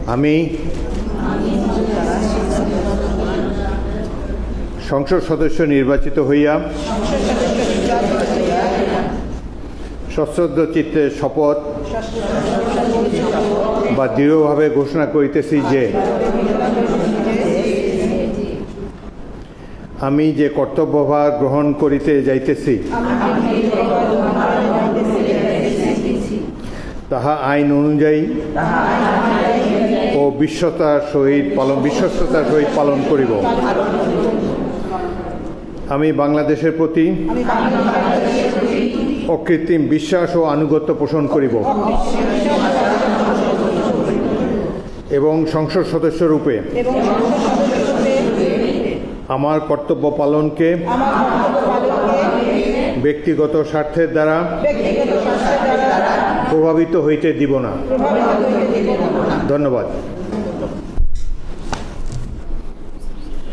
আমি সংসদ সদস্য নির্বাচিত হইয়া সশ্রদ্ধ চিত্তে শপথ বা দৃঢ়ভাবে ঘোষণা করিতেছি যে আমি যে কর্তব্যভার গ্রহণ করিতে যাইতেছি তাহা আইন অনুযায়ী ও বিশ্বস্ততার সহিত পালন করিব। আমি বাংলাদেশের প্রতি অকৃত্রিম বিশ্বাস ও আনুগত্য পোষণ করিব এবং সংসদ সদস্য রূপে আমার কর্তব্য পালনকে ব্যক্তিগত স্বার্থের দ্বারা প্রভাবিত হইতে দিব না। ধন্যবাদ।